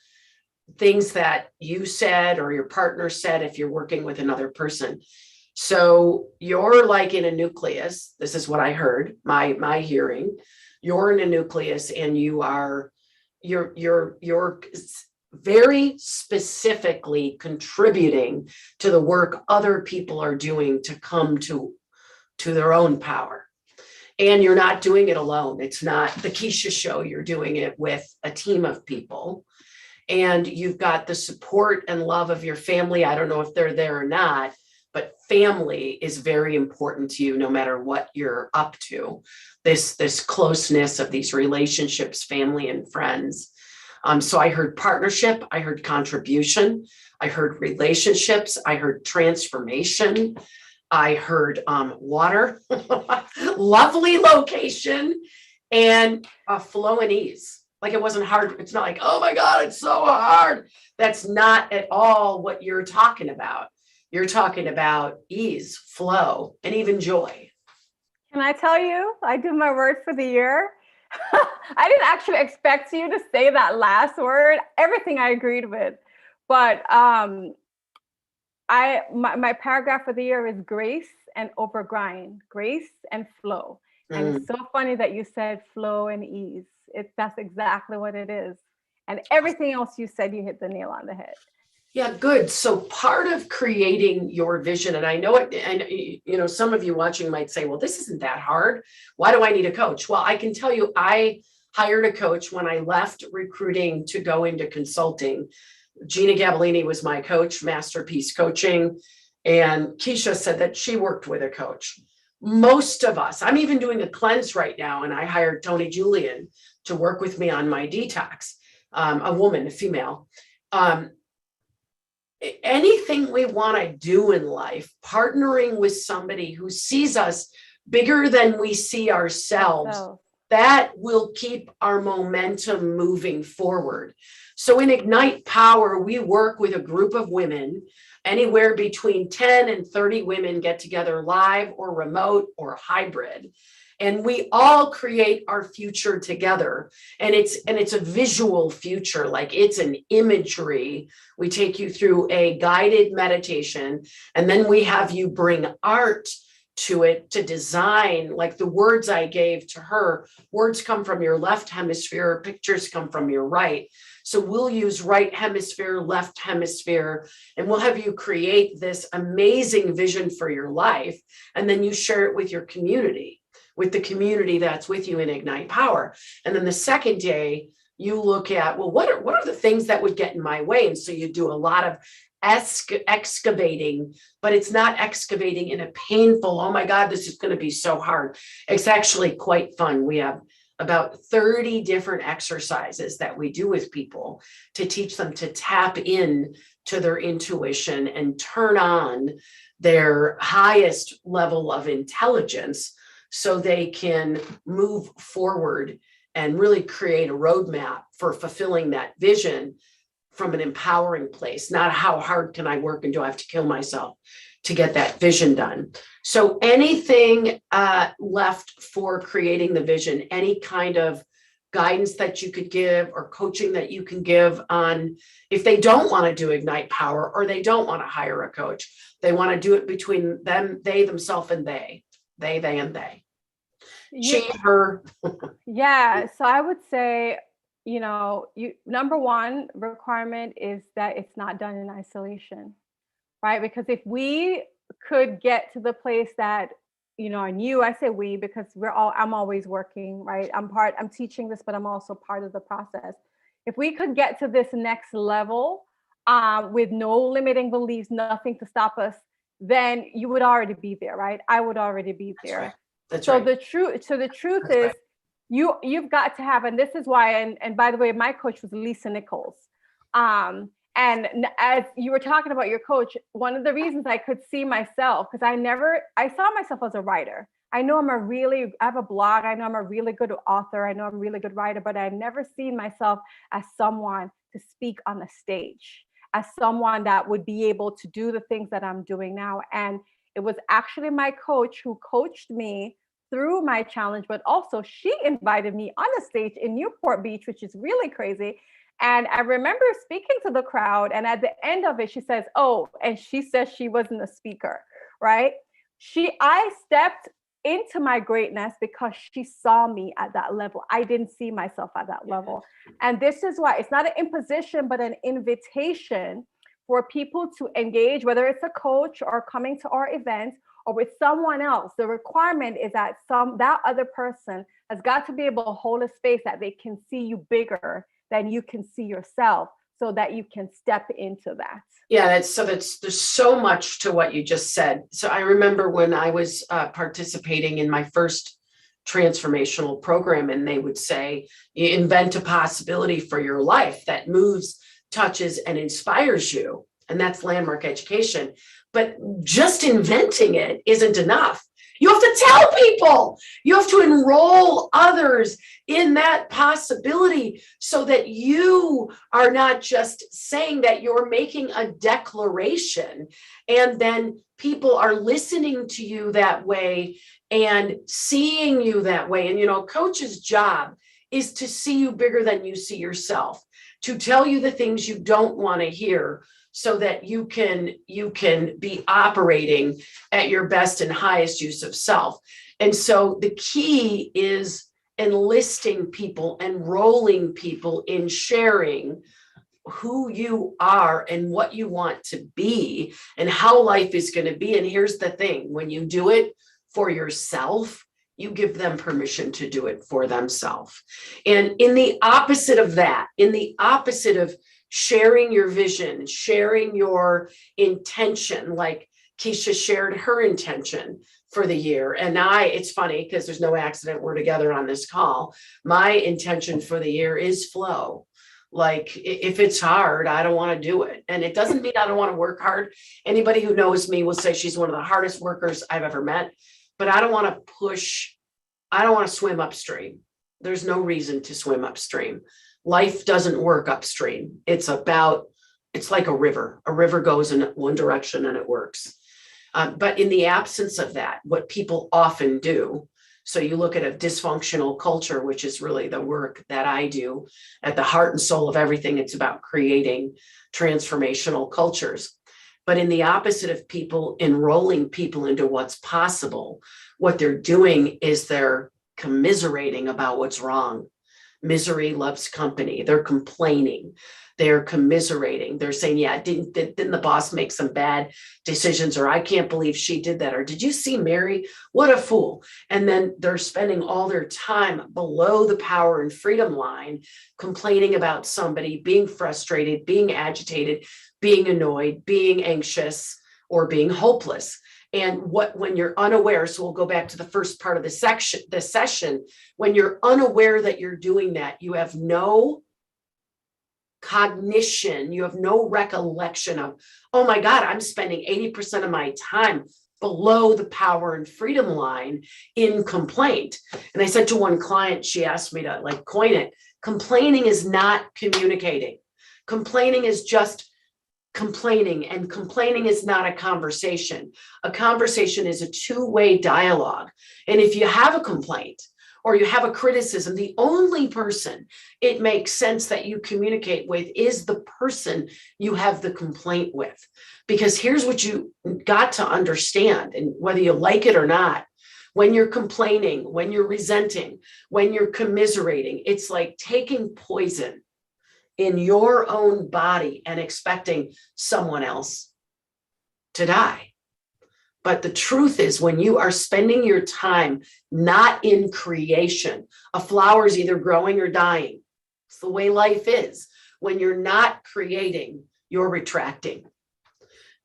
A: things that you said or your partner said if you're working with another person. So you're like in a nucleus. This is what I heard, my hearing. You're in a nucleus and you're very specifically contributing to the work other people are doing to come to their own power. And you're not doing it alone. It's not the Keisha show. You're doing it with a team of people. And you've got the support and love of your family. I don't know if they're there or not, but family is very important to you no matter what you're up to. This closeness of these relationships, family and friends. So I heard partnership, I heard contribution, I heard relationships, I heard transformation, I heard water, lovely location, and flow and ease. Like it wasn't hard. It's not like, oh my God, it's so hard. That's not at all what you're talking about. You're talking about ease, flow, and even joy.
C: Can I tell you, I do my word for the year. I didn't actually expect you to say that last word. Everything I agreed with. But my paragraph for the year is grace and overgrind, grace and flow. And it's so funny that you said flow and ease. That's exactly what it is. And everything else you said, you hit the nail on the head.
A: Yeah, good. So part of creating your vision, and I know it, and some of you watching might say, well, this isn't that hard. Why do I need a coach? Well, I can tell you, I hired a coach when I left recruiting to go into consulting. Gina Gabellini was my coach, Masterpiece Coaching. And Keisha said that she worked with a coach. Most of us, I'm even doing a cleanse right now, and I hired Tony Julian to work with me on my detox, a woman, a female. Anything we want to do in life, partnering with somebody who sees us bigger than we see ourselves, that will keep our momentum moving forward. So in Ignite Power, we work with a group of women, anywhere between 10 and 30 women get together live or remote or hybrid. And we all create our future together. And it's a visual future, like it's an imagery. We take you through a guided meditation, and then we have you bring art to it to design, like the words I gave to her. Words come from your left hemisphere, pictures come from your right. So we'll use right hemisphere, left hemisphere, and we'll have you create this amazing vision for your life. And then you share it with your community, with the community that's with you in Ignite Power. And then the second day, you look at, well, what are the things that would get in my way? And so you do a lot of excavating, but it's not excavating in a painful, oh my God, this is going to be so hard. It's actually quite fun. We have about 30 different exercises that we do with people to teach them to tap in to their intuition and turn on their highest level of intelligence so they can move forward and really create a roadmap for fulfilling that vision from an empowering place, not how hard can I work and do I have to kill myself to get that vision done. So anything left for creating the vision, any kind of guidance that you could give or coaching that you can give on if they don't want to do Ignite Power or they don't want to hire a coach, they want to do it between them, they, themselves, and they, and they. She, her.
C: Yeah. So I would say, number one requirement is that it's not done in isolation, right? Because if we could get to the place that, and I say we, because I'm always working, right? I'm teaching this, but I'm also part of the process. If we could get to this next level with no limiting beliefs, nothing to stop us, then you would already be there, right? I would already be there.
A: Right. That's
C: so
A: right.
C: The truth
A: That's
C: is,
A: right.
C: You've got to have, and this is why, and by the way, my coach was Lisa Nichols. And as you were talking about your coach, one of the reasons I could see myself, because I saw myself as a writer. I have a blog. I know I'm a really good author. I know I'm a really good writer, but I've never seen myself as someone to speak on a stage, as someone that would be able to do the things that I'm doing now. And it was actually my coach who coached me through my challenge, but also she invited me on a stage in Newport Beach, which is really crazy. And I remember speaking to the crowd, and at the end of it, she says, oh, and she says she wasn't a speaker, right? I stepped into my greatness because she saw me at that level. I didn't see myself at that level. And this is why it's not an imposition, but an invitation for people to engage, whether it's a coach or coming to our events or with someone else. The requirement is that that other person has got to be able to hold a space that they can see you bigger than you can see yourself, so that you can step into that.
A: Yeah, there's so much to what you just said. So I remember when I was participating in my first transformational program, and they would say, you invent a possibility for your life that moves, touches, and inspires you. And that's landmark education. But just inventing it isn't enough. You have to tell people, you have to enroll others in that possibility so that you are not just saying that, you're making a declaration, and then people are listening to you that way and seeing you that way. And, coach's job is to see you bigger than you see yourself, to tell you the things you don't want to hear, so that you can be operating at your best and highest use of self. And so the key is enlisting people, enrolling people in sharing who you are and what you want to be and how life is going to be. And here's the thing, when you do it for yourself, you give them permission to do it for themselves. And in the opposite of that, in the opposite of sharing your vision, sharing your intention, like Keisha shared her intention for the year. And it's funny because there's no accident we're together on this call. My intention for the year is flow. Like, if it's hard, I don't want to do it. And it doesn't mean I don't want to work hard. Anybody who knows me will say she's one of the hardest workers I've ever met. but I don't want to push. I don't want to swim upstream. There's no reason to swim upstream. Life doesn't work upstream. It's like a river. A river goes in one direction and it works. But in the absence of that, what people often do, so you look at a dysfunctional culture, which is really the work that I do at the heart and soul of everything. It's about creating transformational cultures. But in the opposite of people enrolling people into what's possible, what they're doing is they're commiserating about what's wrong. Misery loves company. They're complaining. They're commiserating. They're saying, yeah, didn't the boss make some bad decisions? Or I can't believe she did that. Or did you see Mary? What a fool. And then they're spending all their time below the power and freedom line, complaining about somebody, being frustrated, being agitated, being annoyed, being anxious, or being hopeless. And when you're unaware, so we'll go back to the first part of the session, when you're unaware that you're doing that, you have no cognition, you have no recollection of, oh my God, I'm spending 80% of my time below the power and freedom line in complaint. And I said to one client, she asked me to coin it. Complaining is not communicating. Complaining is just complaining, and complaining is not a conversation. A conversation is a two-way dialogue. And if you have a complaint or you have a criticism, the only person it makes sense that you communicate with is the person you have the complaint with. Because here's what you got to understand, and whether you like it or not, when you're complaining, when you're resenting, when you're commiserating, it's like taking poison in your own body and expecting someone else to die. But the truth is, when you are spending your time not in creation, a flower is either growing or dying. It's the way life is. When you're not creating, you're retracting.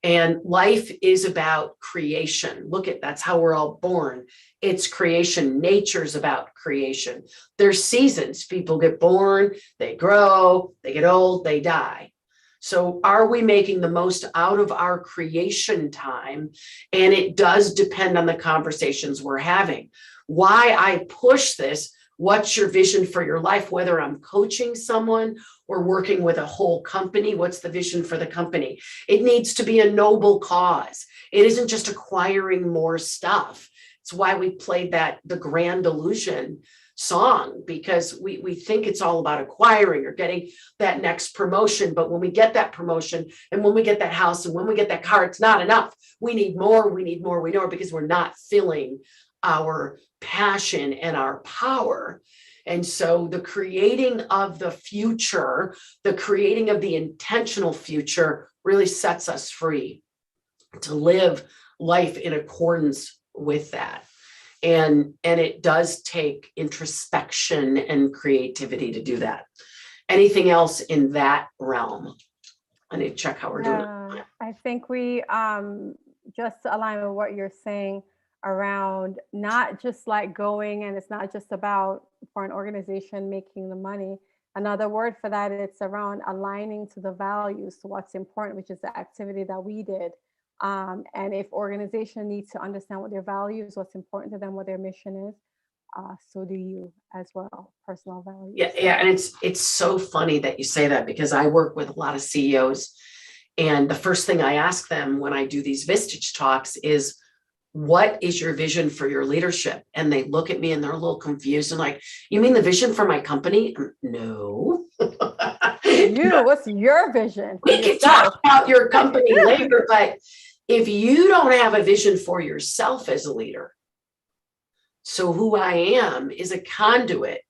A: And life is about creation. That's how we're all born. It's creation. Nature's about creation. There's seasons. People get born, they grow, they get old, they die. So are we making the most out of our creation time? And it does depend on the conversations we're having. Why I push this, what's your vision for your life? Whether I'm coaching someone or working with a whole company, what's the vision for the company? It needs to be a noble cause. It isn't just acquiring more stuff. It's why we played the Grand Illusion song, because we think it's all about acquiring or getting that next promotion. But when we get that promotion and when we get that house and when we get that car, it's not enough. We need more, we need more, we know, because we're not filling our passion and our power. And so the creating of the future, the creating of the intentional future really sets us free to live life in accordance with that. And it does take introspection and creativity to do that. Anything else in that realm? I need to check how we're doing.
C: I think we just to align with what you're saying around not just going, and it's not just about for an organization making the money. Another word for that, it's around aligning to the values, to what's important, which is the activity that we did. And if organization needs to understand what their values, what's important to them, what their mission is, so do you as well, personal values.
A: Yeah. And it's so funny that you say that, because I work with a lot of CEOs, and the first thing I ask them when I do these Vistage talks is, what is your vision for your leadership? And they look at me and they're a little confused and like, you mean the vision for my company? No.
C: What's your vision?
A: We can talk about your company later, but if you don't have a vision for yourself as a leader, so who I am is a conduit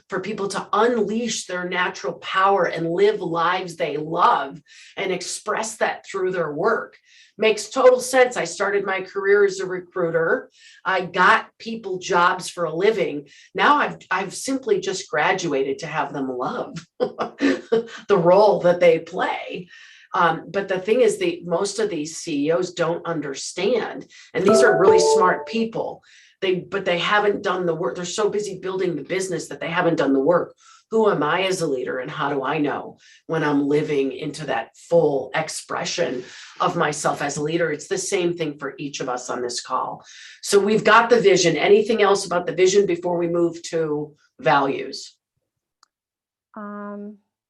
A: for people to unleash their natural power and live lives they love and express that through their work. Makes total sense. I started my career as a recruiter. I got people jobs for a living. Now I've simply just graduated to have them love the role that they play. But the thing is, most of these CEOs don't understand, and these are really smart people. But they haven't done the work. They're so busy building the business that they haven't done the work. who am I as a leader, and how do I know when I'm living into that full expression of myself as a leader? It's the same thing for each of us on this call. So we've got the vision. Anything else about the vision before we move to values?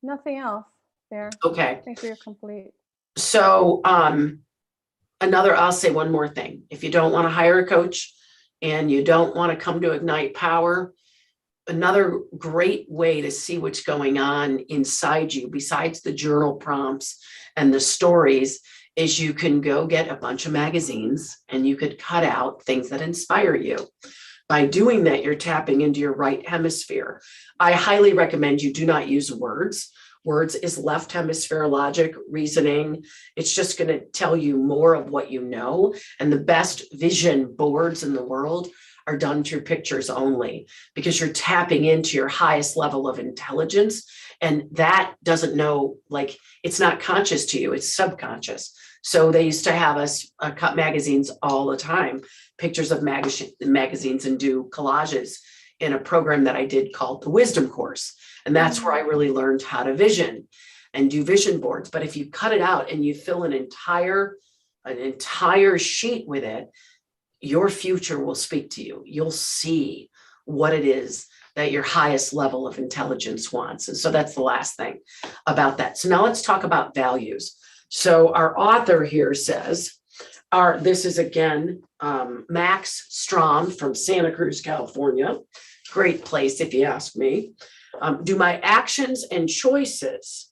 C: Nothing else there.
A: Okay.
C: I think we're complete.
A: So I'll say one more thing. If you don't want to hire a coach and you don't want to come to Ignite Power, another great way to see what's going on inside you, besides the journal prompts and the stories, is you can go get a bunch of magazines and you could cut out things that inspire you. By doing that, you're tapping into your right hemisphere. I highly recommend you do not use words. Words is left hemisphere logic, reasoning. It's just going to tell you more of what you know. And the best vision boards in the world are done through pictures only, because you're tapping into your highest level of intelligence. And that doesn't know, like, it's not conscious to you, it's subconscious. So they used to have us cut magazines all the time, pictures of magazines, and do collages in a program that I did called the Wisdom Course. And that's where I really learned how to vision and do vision boards. But if you cut it out and you fill an entire sheet with it, your future will speak to you. You'll see what it is that your highest level of intelligence wants. And so that's the last thing about that. So now let's talk about values. So our author here says, this is again, Max Strom from Santa Cruz, California. Great place, if you ask me. Do my actions and choices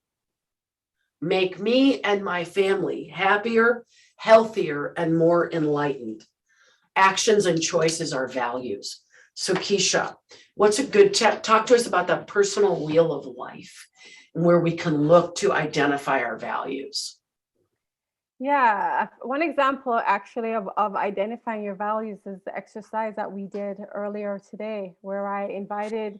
A: make me and my family happier, healthier, and more enlightened? Actions and choices are values. So Keisha, what's a good talk to us about the personal wheel of life, where we can look to identify our values?
C: Yeah, one example actually of identifying your values is the exercise that we did earlier today, where I invited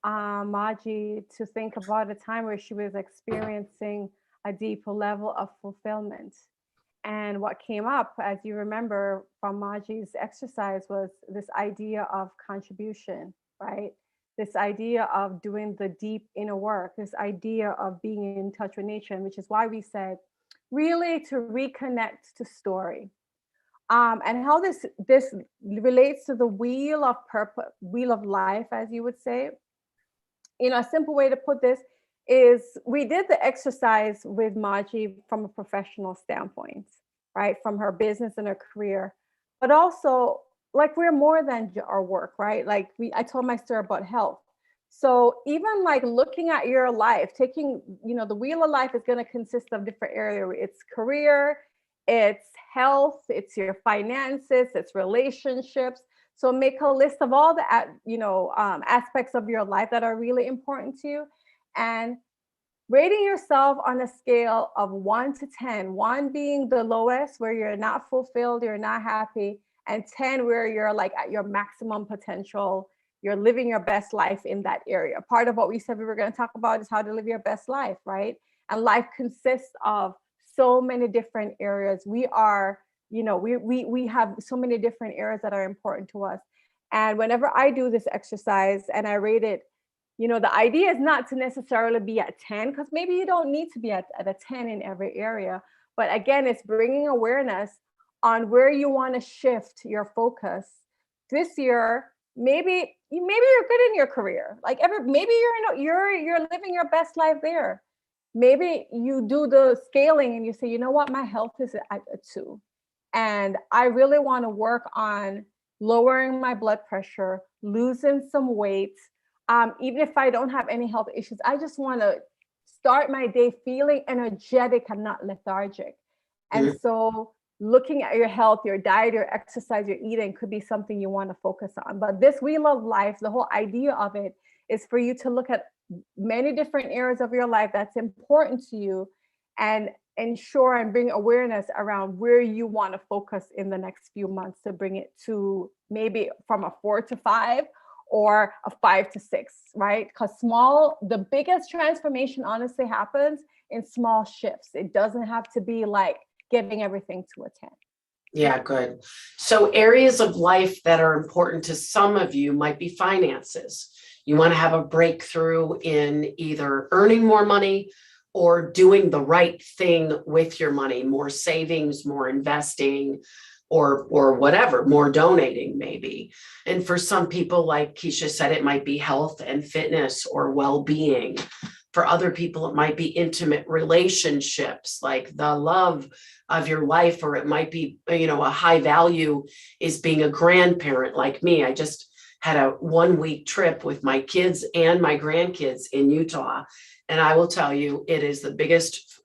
C: Maji to think about a time where she was experiencing a deeper level of fulfillment. And what came up, as you remember from Maji's exercise, was this idea of contribution, right? This idea of doing the deep inner work, this idea of being in touch with nature, which is why we said really to reconnect to story. And how this relates to the wheel of purpose, wheel of life, as you would say. You know, a simple way to put this is we did the exercise with Maji from a professional standpoint, right? From her business and her career, but also like we're more than our work, right? Like I told my story about health. So even like looking at your life, taking, you know, the wheel of life is going to consist of different areas. It's career, it's health, it's your finances, it's relationships. So make a list of all the, aspects of your life that are really important to you, and rating yourself on a scale of 1 to 10, 1 being the lowest, where you're not fulfilled, you're not happy, and 10 where you're like at your maximum potential, you're living your best life in that area. Part of what we said we were going to talk about is how to live your best life, right? And life consists of so many different areas. We are, we have so many different areas that are important to us. And whenever I do this exercise and I rate it, the idea is not to necessarily be at 10, because maybe you don't need to be at a 10 in every area. But again, it's bringing awareness on where you want to shift your focus this year. Maybe you're good in your career. Maybe you're living your best life there. Maybe you do the scaling and you say, you know what, my health is at a 2. And I really want to work on lowering my blood pressure, losing some weight. Even if I don't have any health issues, I just want to start my day feeling energetic and not lethargic. And so looking at your health, your diet, your exercise, your eating could be something you want to focus on. But this wheel of life, the whole idea of it is for you to look at many different areas of your life that's important to you, and ensure and bring awareness around where you want to focus in the next few months to bring it to maybe from a 4 to 5 or a 5 to 6, right? Because the biggest transformation honestly happens in small shifts. It doesn't have to be like getting everything to a 10.
A: Yeah, good. So areas of life that are important to some of you might be finances. You want to have a breakthrough in either earning more money or doing the right thing with your money, more savings, more investing, or whatever, more donating maybe. And for some people, like Keisha said, it might be health and fitness or well-being. For other people, it might be intimate relationships, like the love of your life, or it might be, a high value is being a grandparent like me. I just had a 1-week trip with my kids and my grandkids in Utah. And I will tell you, it is the biggest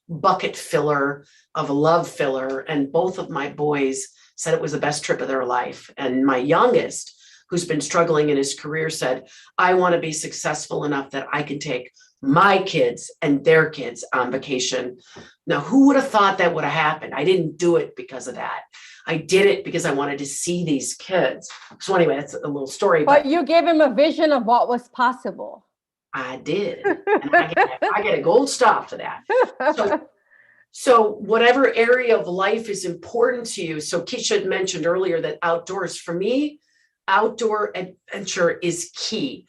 A: bucket filler of a love filler. And both of my boys said it was the best trip of their life. And my youngest, who's been struggling in his career, said, I want to be successful enough that I can take my kids and their kids on vacation. Now, who would have thought that would have happened? I didn't do it because of that. I did it because I wanted to see these kids. So anyway, that's a little story.
C: But you gave him a vision of what was possible.
A: I did. And I get a gold star for that. So whatever area of life is important to you. So Keisha had mentioned earlier that outdoors, for me, outdoor adventure is key.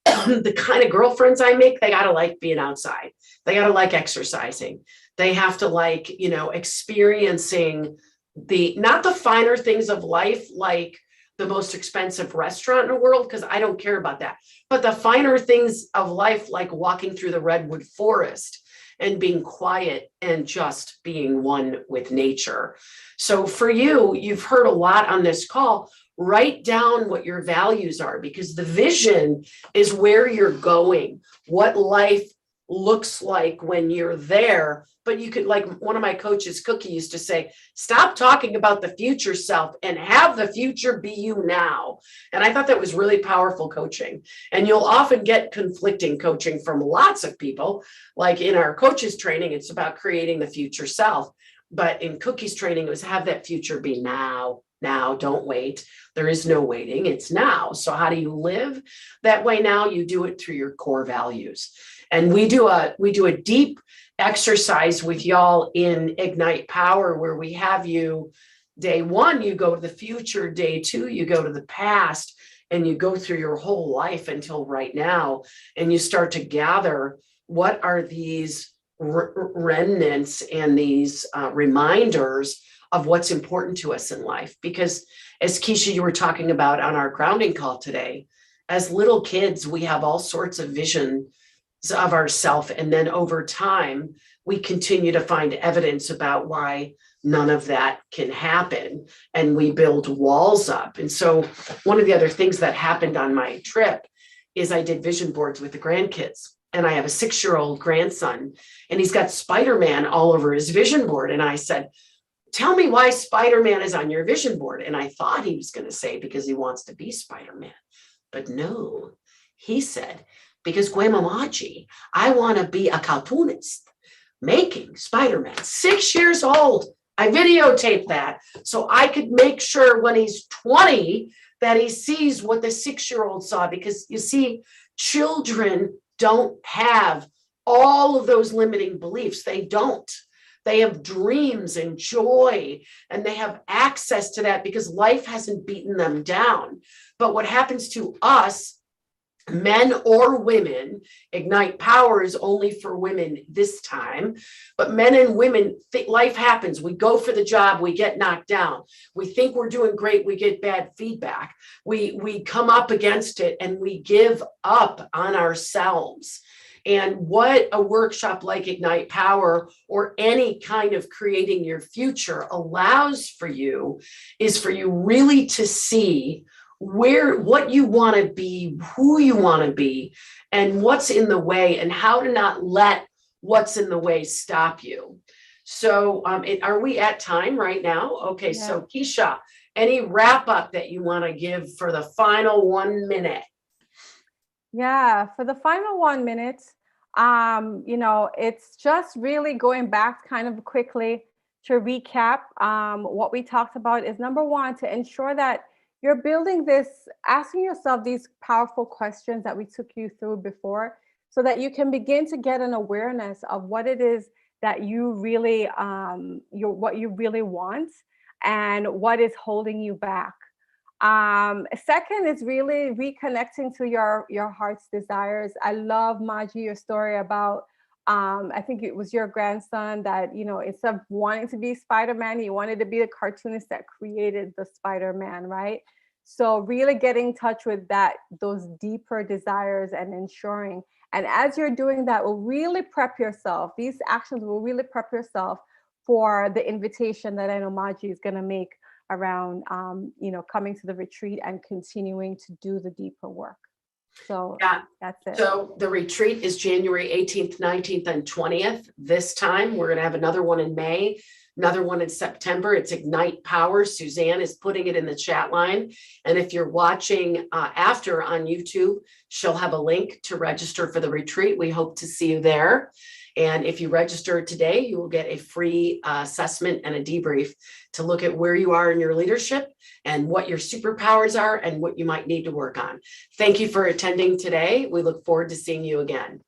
A: The kind of girlfriends I make, they got to like being outside. They got to like exercising. They have to like, experiencing not the finer things of life, like the most expensive restaurant in the world, because I don't care about that. But the finer things of life, like walking through the redwood forest and being quiet and just being one with nature. So for you, you've heard a lot on this call. Write down what your values are, because the vision is where you're going, what life looks like when you're there. But you could, like one of my coaches, Cookie, used to say, stop talking about the future self and have the future be you now. And I thought that was really powerful coaching. And you'll often get conflicting coaching from lots of people. Like in our coaches training, it's about creating the future self. But in Cookie's training, it was have that future be now. Now, don't wait. There is no waiting. It's now. So how do you live that way now? You do it through your core values. And we do a deep exercise with y'all in Ignite Power, where we have you, day 1, you go to the future, day 2, you go to the past, and you go through your whole life until right now. And you start to gather what are these remnants and these reminders of what's important to us in life. Because as Keisha, you were talking about on our grounding call today, as little kids, we have all sorts of vision of ourself. And then over time, we continue to find evidence about why none of that can happen. And we build walls up. And so one of the other things that happened on my trip is I did vision boards with the grandkids. And I have a 6-year-old grandson, and he's got Spider-Man all over his vision board. And I said, tell me why Spider-Man is on your vision board. And I thought he was going to say because he wants to be Spider-Man. But no, he said, because Grandma Maji, I want to be a cartoonist making Spider-Man. 6 years old. I videotaped that so I could make sure when he's 20 that he sees what the 6-year-old saw. Because you see, children don't have all of those limiting beliefs. They don't. They have dreams and joy, and they have access to that because life hasn't beaten them down. But what happens to us, men or women, Ignite Power is only for women this time, but men and women, life happens. We go for the job, we get knocked down. We think we're doing great, we get bad feedback. We come up against it and we give up on ourselves. And what a workshop like Ignite Power or any kind of creating your future allows for you is for you really to see what you want to be, who you want to be, and what's in the way, and how to not let what's in the way stop you. So are we at time right now? Okay, yeah. So Keisha, any wrap up that you want to give for the final 1 minute?
C: Yeah, for the final 1 minute, it's just really going back kind of quickly to recap. What we talked about is, number 1, to ensure that you're building this, asking yourself these powerful questions that we took you through before, so that you can begin to get an awareness of what it is that you really, what you really want and what is holding you back. Second is really reconnecting to your heart's desires. I love, Maji, your story about I think it was your grandson that, you know, instead of wanting to be Spider-Man, he wanted to be the cartoonist that created the Spider-Man, right? So really getting in touch with those deeper desires and ensuring. And as you're doing that, will really prep yourself. These actions will really prep yourself for the invitation that I know Maji is going to make around, you know, coming to the retreat and continuing to do the deeper work. So
A: Yeah.
C: that's it.
A: So the retreat is January 18th, 19th, and 20th. This time we're going to have another one in May, another one in September. It's Ignite Power. Suzanne is putting it in the chat line. And if you're watching after on YouTube, she'll have a link to register for the retreat. We hope to see you there. And if you register today, you will get a free assessment and a debrief to look at where you are in your leadership and what your superpowers are and what you might need to work on. Thank you for attending today. We look forward to seeing you again.